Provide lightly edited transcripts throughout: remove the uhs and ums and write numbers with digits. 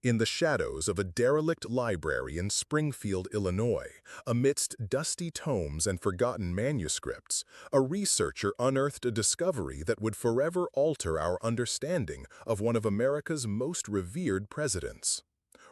In the shadows of a derelict library in Springfield, Illinois, amidst dusty tomes and forgotten manuscripts, a researcher unearthed a discovery that would forever alter our understanding of one of America's most revered presidents.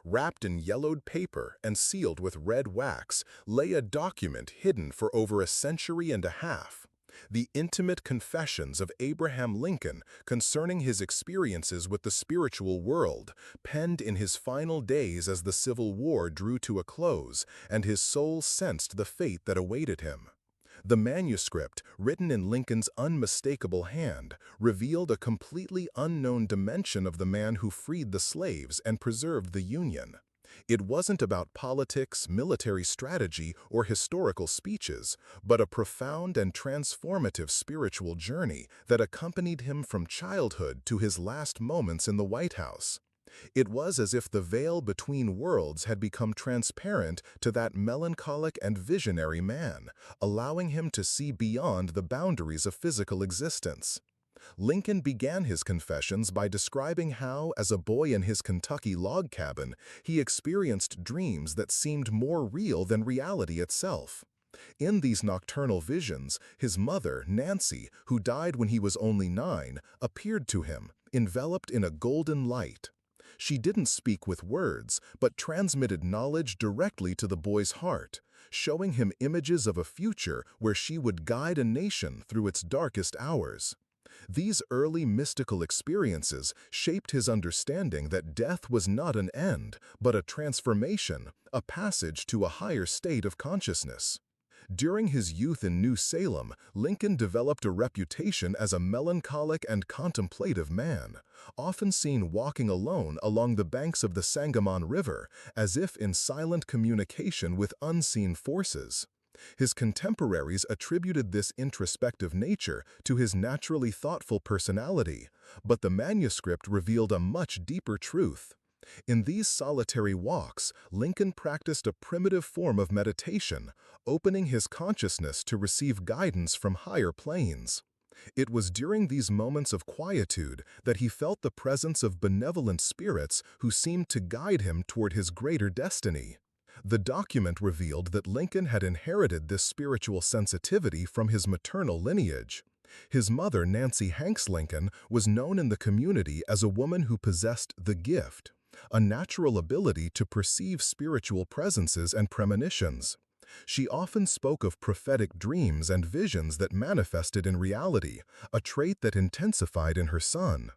Wrapped in yellowed paper and sealed with red wax lay a document hidden for over a century and a half. The intimate confessions of Abraham Lincoln concerning his experiences with the spiritual world, penned in his final days as the Civil War drew to a close and his soul sensed the fate that awaited him. The manuscript, written in Lincoln's unmistakable hand, revealed a completely unknown dimension of the man who freed the slaves and preserved the Union. It wasn't about politics, military strategy, or historical speeches, but a profound and transformative spiritual journey that accompanied him from childhood to his last moments in the White House. It was as if the veil between worlds had become transparent to that melancholic and visionary man, allowing him to see beyond the boundaries of physical existence. Lincoln began his confessions by describing how, as a boy in his Kentucky log cabin, he experienced dreams that seemed more real than reality itself. In these nocturnal visions, his mother, Nancy, who died when he was only 9, appeared to him, enveloped in a golden light. She didn't speak with words, but transmitted knowledge directly to the boy's heart, showing him images of a future where she would guide a nation through its darkest hours. These early mystical experiences shaped his understanding that death was not an end, but a transformation, a passage to a higher state of consciousness. During his youth in New Salem, Lincoln developed a reputation as a melancholic and contemplative man, often seen walking alone along the banks of the Sangamon River, as if in silent communication with unseen forces. His contemporaries attributed this introspective nature to his naturally thoughtful personality, but the manuscript revealed a much deeper truth. In these solitary walks, Lincoln practiced a primitive form of meditation, opening his consciousness to receive guidance from higher planes. It was during these moments of quietude that he felt the presence of benevolent spirits who seemed to guide him toward his greater destiny. The document revealed that Lincoln had inherited this spiritual sensitivity from his maternal lineage. His mother, Nancy Hanks Lincoln, was known in the community as a woman who possessed the gift, a natural ability to perceive spiritual presences and premonitions. She often spoke of prophetic dreams and visions that manifested in reality, a trait that intensified in her son.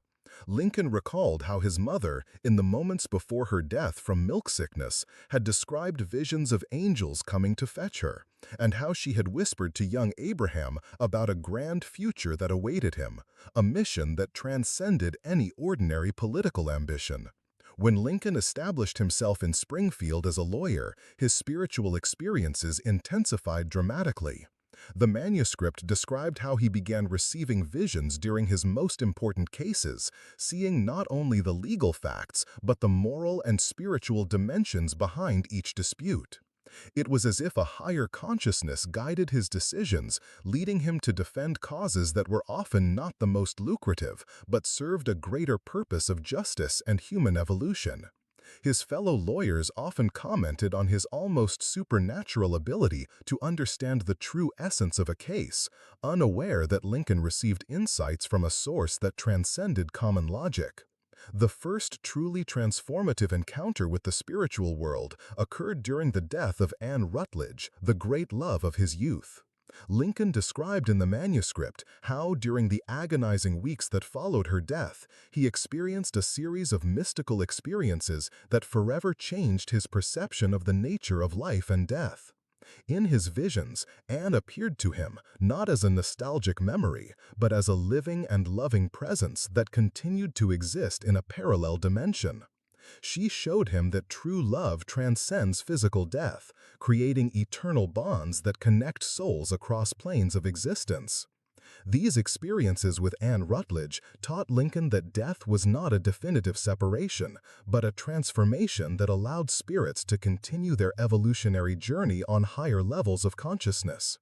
Lincoln recalled how his mother, in the moments before her death from milk sickness, had described visions of angels coming to fetch her, and how she had whispered to young Abraham about a grand future that awaited him, a mission that transcended any ordinary political ambition. When Lincoln established himself in Springfield as a lawyer, his spiritual experiences intensified dramatically. The manuscript described how he began receiving visions during his most important cases, seeing not only the legal facts, but the moral and spiritual dimensions behind each dispute. It was as if a higher consciousness guided his decisions, leading him to defend causes that were often not the most lucrative, but served a greater purpose of justice and human evolution. His fellow lawyers often commented on his almost supernatural ability to understand the true essence of a case, unaware that Lincoln received insights from a source that transcended common logic. The first truly transformative encounter with the spiritual world occurred during the death of Anne Rutledge, the great love of his youth. Lincoln described in the manuscript how, during the agonizing weeks that followed her death, he experienced a series of mystical experiences that forever changed his perception of the nature of life and death. In his visions, Anne appeared to him not as a nostalgic memory, but as a living and loving presence that continued to exist in a parallel dimension. She showed him that true love transcends physical death, creating eternal bonds that connect souls across planes of existence. These experiences with Anne Rutledge taught Lincoln that death was not a definitive separation, but a transformation that allowed spirits to continue their evolutionary journey on higher levels of consciousness.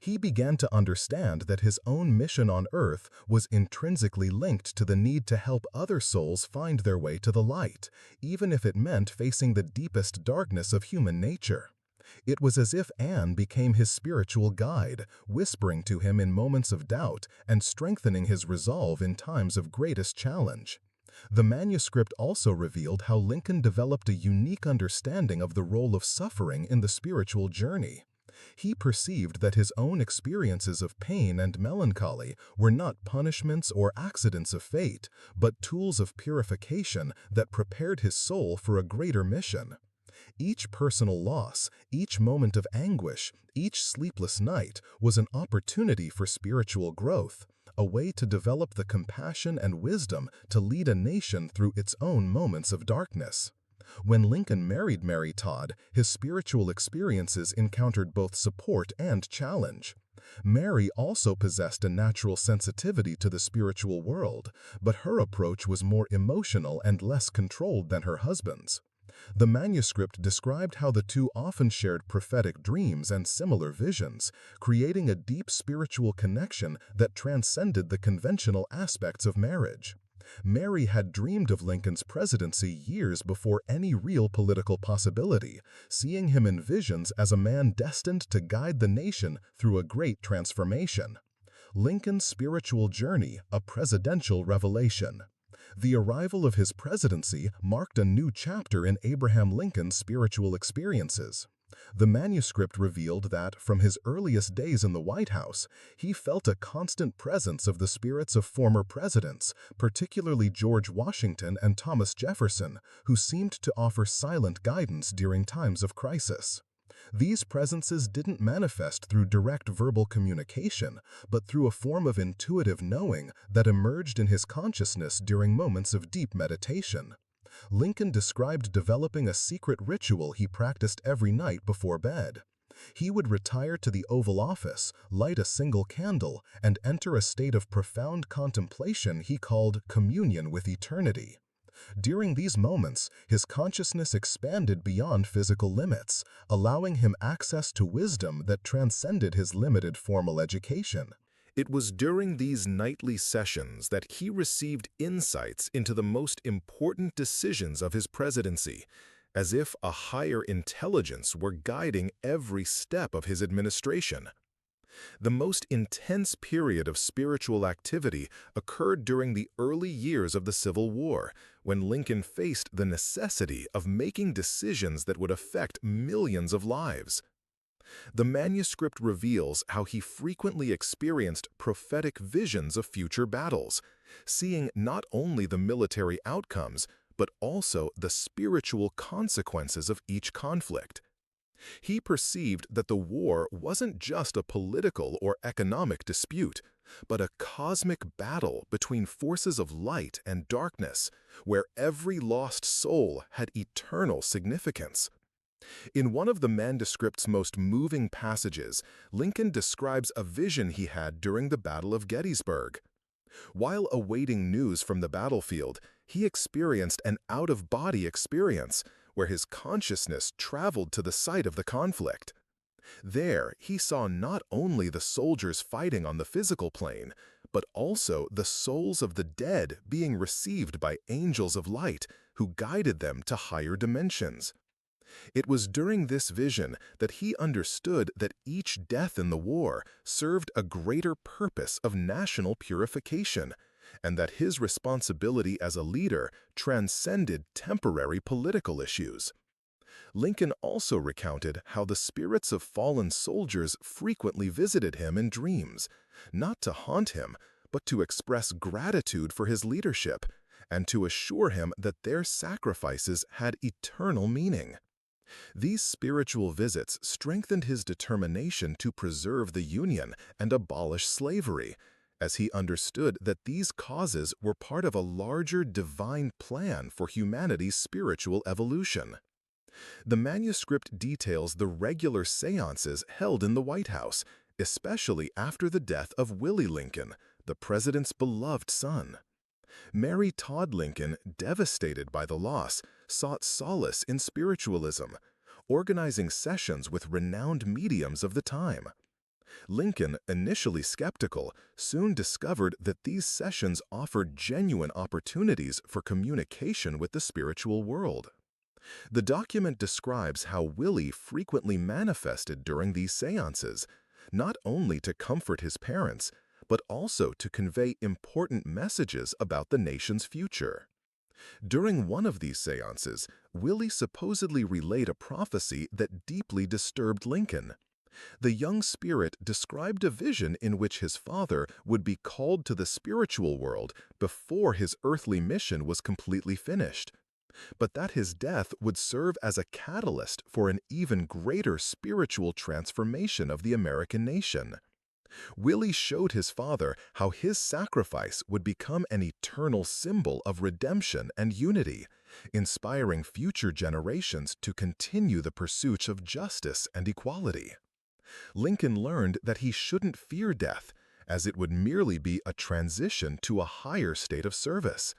He began to understand that his own mission on Earth was intrinsically linked to the need to help other souls find their way to the light, even if it meant facing the deepest darkness of human nature. It was as if Anne became his spiritual guide, whispering to him in moments of doubt and strengthening his resolve in times of greatest challenge. The manuscript also revealed how Lincoln developed a unique understanding of the role of suffering in the spiritual journey. He perceived that his own experiences of pain and melancholy were not punishments or accidents of fate, but tools of purification that prepared his soul for a greater mission. Each personal loss, each moment of anguish, each sleepless night was an opportunity for spiritual growth, a way to develop the compassion and wisdom to lead a nation through its own moments of darkness. When Lincoln married Mary Todd, his spiritual experiences encountered both support and challenge. Mary also possessed a natural sensitivity to the spiritual world, but her approach was more emotional and less controlled than her husband's. The manuscript described how the two often shared prophetic dreams and similar visions, creating a deep spiritual connection that transcended the conventional aspects of marriage. Mary had dreamed of Lincoln's presidency years before any real political possibility, seeing him in visions as a man destined to guide the nation through a great transformation. Lincoln's spiritual journey, a presidential revelation. The arrival of his presidency marked a new chapter in Abraham Lincoln's spiritual experiences. The manuscript revealed that, from his earliest days in the White House, he felt a constant presence of the spirits of former presidents, particularly George Washington and Thomas Jefferson, who seemed to offer silent guidance during times of crisis. These presences didn't manifest through direct verbal communication, but through a form of intuitive knowing that emerged in his consciousness during moments of deep meditation. Lincoln described developing a secret ritual he practiced every night before bed. He would retire to the Oval Office, light a single candle, and enter a state of profound contemplation he called communion with eternity. During these moments, his consciousness expanded beyond physical limits, allowing him access to wisdom that transcended his limited formal education. It was during these nightly sessions that he received insights into the most important decisions of his presidency, as if a higher intelligence were guiding every step of his administration. The most intense period of spiritual activity occurred during the early years of the Civil War, when Lincoln faced the necessity of making decisions that would affect millions of lives. The manuscript reveals how he frequently experienced prophetic visions of future battles, seeing not only the military outcomes, but also the spiritual consequences of each conflict. He perceived that the war wasn't just a political or economic dispute, but a cosmic battle between forces of light and darkness, where every lost soul had eternal significance. In one of the manuscript's most moving passages, Lincoln describes a vision he had during the Battle of Gettysburg. While awaiting news from the battlefield, he experienced an out-of-body experience, where his consciousness traveled to the site of the conflict. There, he saw not only the soldiers fighting on the physical plane, but also the souls of the dead being received by angels of light who guided them to higher dimensions. It was during this vision that he understood that each death in the war served a greater purpose of national purification, and that his responsibility as a leader transcended temporary political issues. Lincoln also recounted how the spirits of fallen soldiers frequently visited him in dreams, not to haunt him, but to express gratitude for his leadership, and to assure him that their sacrifices had eternal meaning. These spiritual visits strengthened his determination to preserve the Union and abolish slavery, as he understood that these causes were part of a larger divine plan for humanity's spiritual evolution. The manuscript details the regular seances held in the White House, especially after the death of Willie Lincoln, the president's beloved son. Mary Todd Lincoln, devastated by the loss, sought solace in spiritualism, organizing sessions with renowned mediums of the time. Lincoln, initially skeptical, soon discovered that these sessions offered genuine opportunities for communication with the spiritual world. The document describes how Willie frequently manifested during these seances, not only to comfort his parents, but also to convey important messages about the nation's future. During one of these seances, Willie supposedly relayed a prophecy that deeply disturbed Lincoln. The young spirit described a vision in which his father would be called to the spiritual world before his earthly mission was completely finished, but that his death would serve as a catalyst for an even greater spiritual transformation of the American nation. Willie showed his father how his sacrifice would become an eternal symbol of redemption and unity, inspiring future generations to continue the pursuit of justice and equality. Lincoln learned that he shouldn't fear death, as it would merely be a transition to a higher state of service.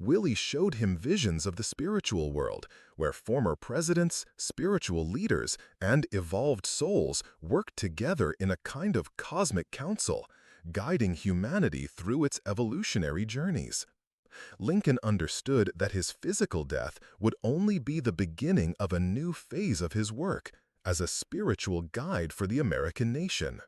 Willie showed him visions of the spiritual world, where former presidents, spiritual leaders, and evolved souls worked together in a kind of cosmic council, guiding humanity through its evolutionary journeys. Lincoln understood that his physical death would only be the beginning of a new phase of his work as a spiritual guide for the American nation.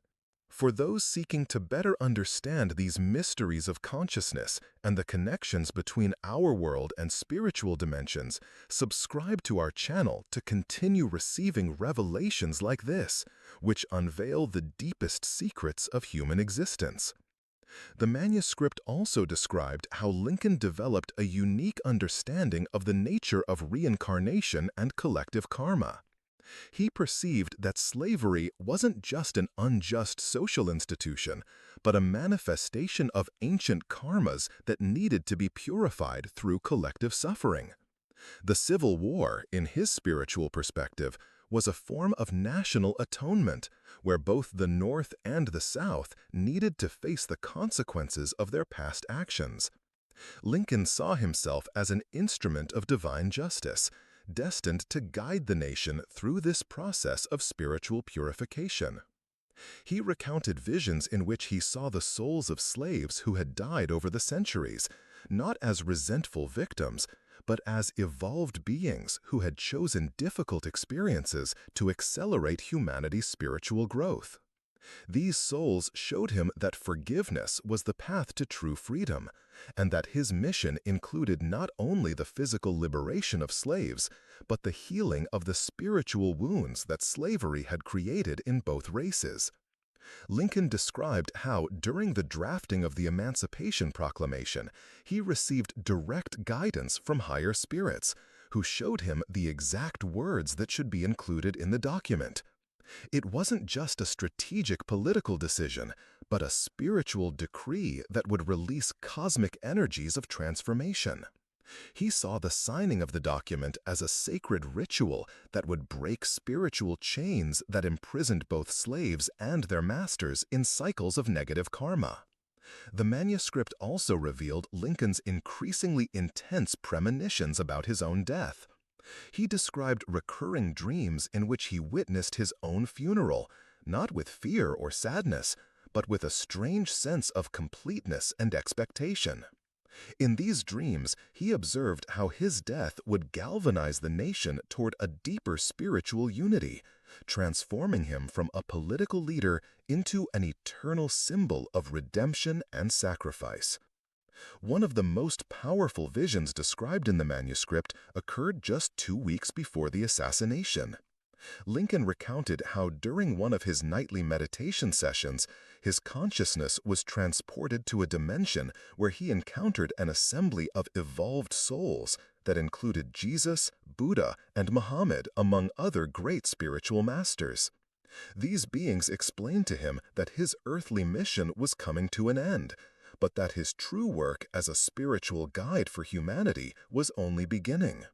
For those seeking to better understand these mysteries of consciousness and the connections between our world and spiritual dimensions, subscribe to our channel to continue receiving revelations like this, which unveil the deepest secrets of human existence. The manuscript also described how Lincoln developed a unique understanding of the nature of reincarnation and collective karma. He perceived that slavery wasn't just an unjust social institution, but a manifestation of ancient karmas that needed to be purified through collective suffering. The Civil War, in his spiritual perspective, was a form of national atonement, where both the North and the South needed to face the consequences of their past actions. Lincoln saw himself as an instrument of divine justice, destined to guide the nation through this process of spiritual purification. He recounted visions in which he saw the souls of slaves who had died over the centuries, not as resentful victims, but as evolved beings who had chosen difficult experiences to accelerate humanity's spiritual growth. These souls showed him that forgiveness was the path to true freedom, and that his mission included not only the physical liberation of slaves, but the healing of the spiritual wounds that slavery had created in both races. Lincoln described how, during the drafting of the Emancipation Proclamation, he received direct guidance from higher spirits, who showed him the exact words that should be included in the document. It wasn't just a strategic political decision, but a spiritual decree that would release cosmic energies of transformation. He saw the signing of the document as a sacred ritual that would break spiritual chains that imprisoned both slaves and their masters in cycles of negative karma. The manuscript also revealed Lincoln's increasingly intense premonitions about his own death. He described recurring dreams in which he witnessed his own funeral, not with fear or sadness, but with a strange sense of completeness and expectation. In these dreams, he observed how his death would galvanize the nation toward a deeper spiritual unity, transforming him from a political leader into an eternal symbol of redemption and sacrifice. One of the most powerful visions described in the manuscript occurred just 2 weeks before the assassination. Lincoln recounted how during one of his nightly meditation sessions, his consciousness was transported to a dimension where he encountered an assembly of evolved souls that included Jesus, Buddha, and Muhammad, among other great spiritual masters. These beings explained to him that his earthly mission was coming to an end, but that his true work as a spiritual guide for humanity was only beginning.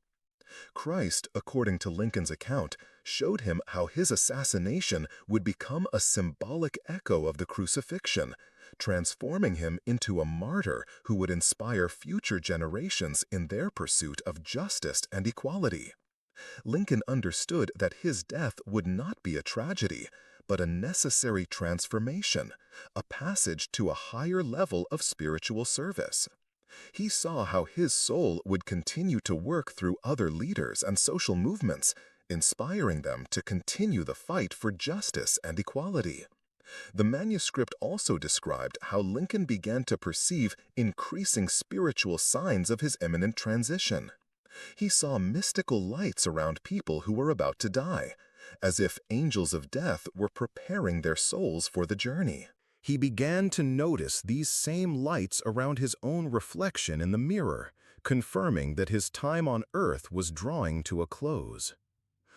Christ, according to Lincoln's account, showed him how his assassination would become a symbolic echo of the crucifixion, transforming him into a martyr who would inspire future generations in their pursuit of justice and equality. Lincoln understood that his death would not be a tragedy, but a necessary transformation, a passage to a higher level of spiritual service. He saw how his soul would continue to work through other leaders and social movements, inspiring them to continue the fight for justice and equality. The manuscript also described how Lincoln began to perceive increasing spiritual signs of his imminent transition. He saw mystical lights around people who were about to die, as if angels of death were preparing their souls for the journey. He began to notice these same lights around his own reflection in the mirror, confirming that his time on earth was drawing to a close.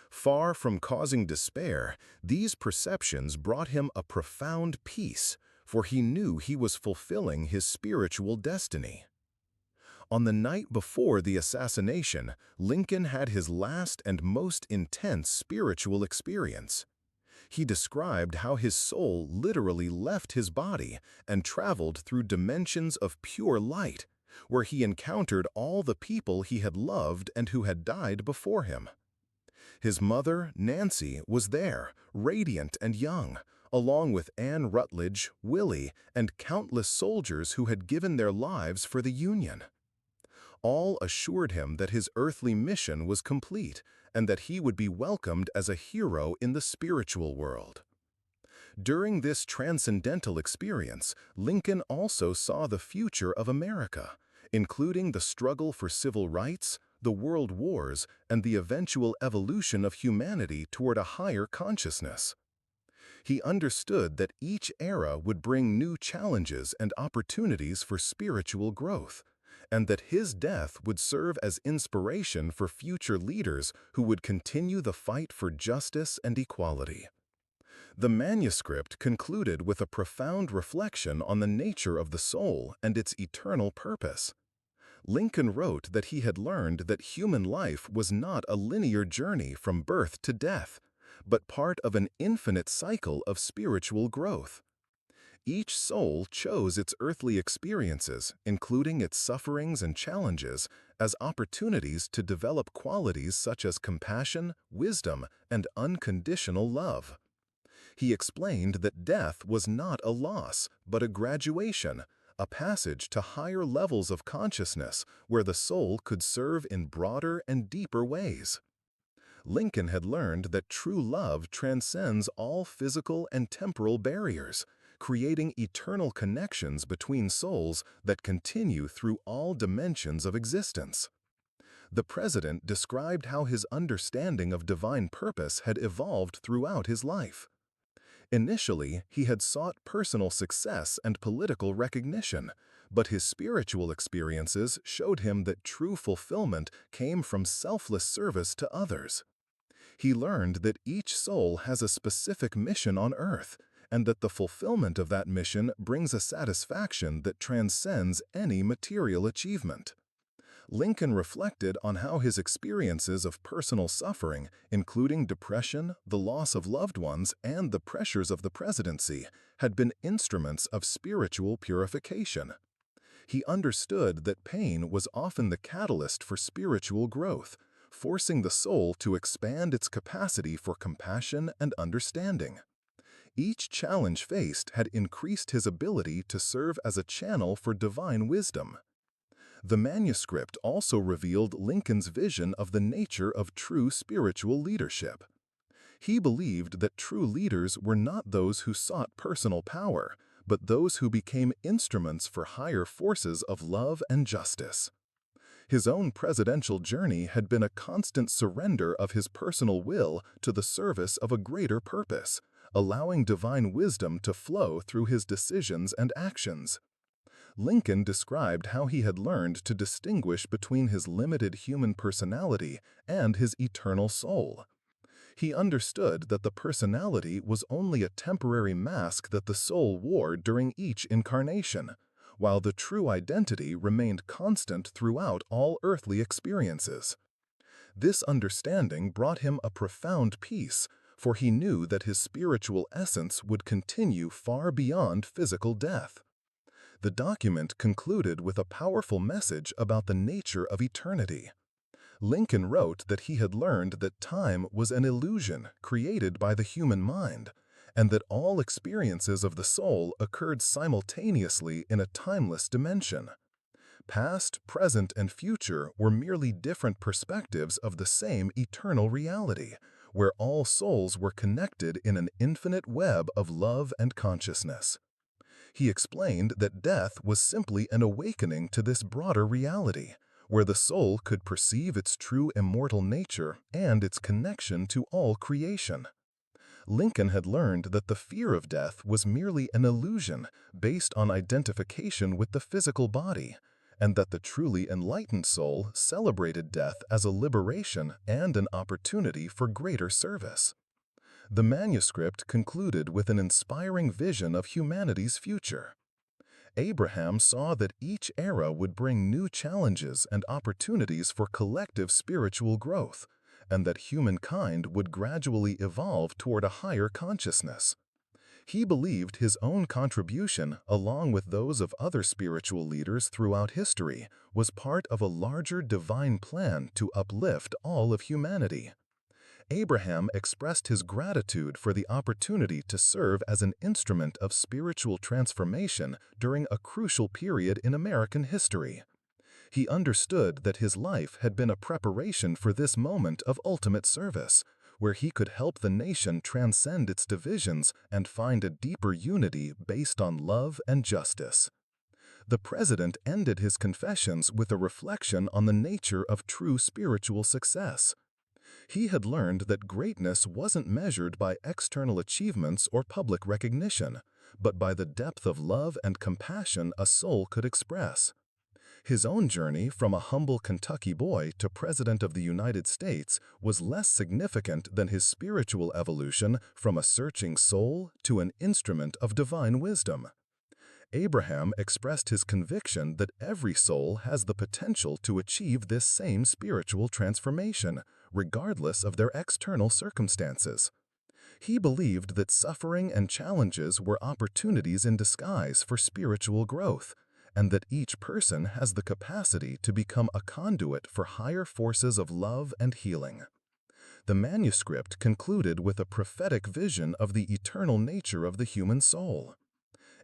Far from causing despair, these perceptions brought him a profound peace, for he knew he was fulfilling his spiritual destiny. On the night before the assassination, Lincoln had his last and most intense spiritual experience. He described how his soul literally left his body and traveled through dimensions of pure light, where he encountered all the people he had loved and who had died before him. His mother, Nancy, was there, radiant and young, along with Anne Rutledge, Willie, and countless soldiers who had given their lives for the Union. All assured him that his earthly mission was complete and that he would be welcomed as a hero in the spiritual world. During this transcendental experience, Lincoln also saw the future of America, including the struggle for civil rights, the world wars, and the eventual evolution of humanity toward a higher consciousness. He understood that each era would bring new challenges and opportunities for spiritual growth, and that his death would serve as inspiration for future leaders who would continue the fight for justice and equality. The manuscript concluded with a profound reflection on the nature of the soul and its eternal purpose. Lincoln wrote that he had learned that human life was not a linear journey from birth to death, but part of an infinite cycle of spiritual growth. Each soul chose its earthly experiences, including its sufferings and challenges, as opportunities to develop qualities such as compassion, wisdom, and unconditional love. He explained that death was not a loss, but a graduation, a passage to higher levels of consciousness where the soul could serve in broader and deeper ways. Lincoln had learned that true love transcends all physical and temporal barriers, creating eternal connections between souls that continue through all dimensions of existence. The president described how his understanding of divine purpose had evolved throughout his life. Initially, he had sought personal success and political recognition, but his spiritual experiences showed him that true fulfillment came from selfless service to others. He learned that each soul has a specific mission on earth, and that the fulfillment of that mission brings a satisfaction that transcends any material achievement. Lincoln reflected on how his experiences of personal suffering, including depression, the loss of loved ones, and the pressures of the presidency, had been instruments of spiritual purification. He understood that pain was often the catalyst for spiritual growth, forcing the soul to expand its capacity for compassion and understanding. Each challenge faced had increased his ability to serve as a channel for divine wisdom. The manuscript also revealed Lincoln's vision of the nature of true spiritual leadership. He believed that true leaders were not those who sought personal power, but those who became instruments for higher forces of love and justice. His own presidential journey had been a constant surrender of his personal will to the service of a greater purpose, allowing divine wisdom to flow through his decisions and actions. Lincoln described how he had learned to distinguish between his limited human personality and his eternal soul. He understood that the personality was only a temporary mask that the soul wore during each incarnation, while the true identity remained constant throughout all earthly experiences. This understanding brought him a profound peace, for he knew that his spiritual essence would continue far beyond physical death. The document concluded with a powerful message about the nature of eternity. Lincoln wrote that he had learned that time was an illusion created by the human mind, and that all experiences of the soul occurred simultaneously in a timeless dimension. Past, present, and future were merely different perspectives of the same eternal reality, where all souls were connected in an infinite web of love and consciousness. He explained that death was simply an awakening to this broader reality, where the soul could perceive its true immortal nature and its connection to all creation. Lincoln had learned that the fear of death was merely an illusion based on identification with the physical body, and that the truly enlightened soul celebrated death as a liberation and an opportunity for greater service. The manuscript concluded with an inspiring vision of humanity's future. Abraham saw that each era would bring new challenges and opportunities for collective spiritual growth, and that humankind would gradually evolve toward a higher consciousness. He believed his own contribution, along with those of other spiritual leaders throughout history, was part of a larger divine plan to uplift all of humanity. Abraham expressed his gratitude for the opportunity to serve as an instrument of spiritual transformation during a crucial period in American history. He understood that his life had been a preparation for this moment of ultimate service, where he could help the nation transcend its divisions and find a deeper unity based on love and justice. The president ended his confessions with a reflection on the nature of true spiritual success. He had learned that greatness wasn't measured by external achievements or public recognition, but by the depth of love and compassion a soul could express. His own journey from a humble Kentucky boy to President of the United States was less significant than his spiritual evolution from a searching soul to an instrument of divine wisdom. Abraham expressed his conviction that every soul has the potential to achieve this same spiritual transformation, regardless of their external circumstances. He believed that suffering and challenges were opportunities in disguise for spiritual growth, and that each person has the capacity to become a conduit for higher forces of love and healing. The manuscript concluded with a prophetic vision of the eternal nature of the human soul.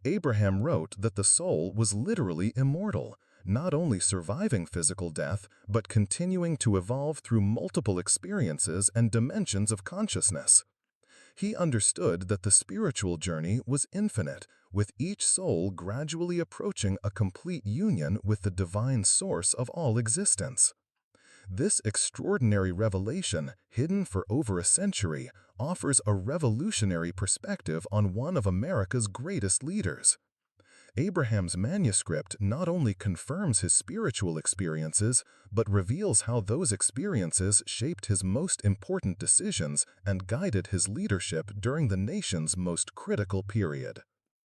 Abraham wrote that the soul was literally immortal, not only surviving physical death, but continuing to evolve through multiple experiences and dimensions of consciousness. He understood that the spiritual journey was infinite, with each soul gradually approaching a complete union with the divine source of all existence. This extraordinary revelation, hidden for over a century, offers a revolutionary perspective on one of America's greatest leaders. Abraham's manuscript not only confirms his spiritual experiences, but reveals how those experiences shaped his most important decisions and guided his leadership during the nation's most critical period.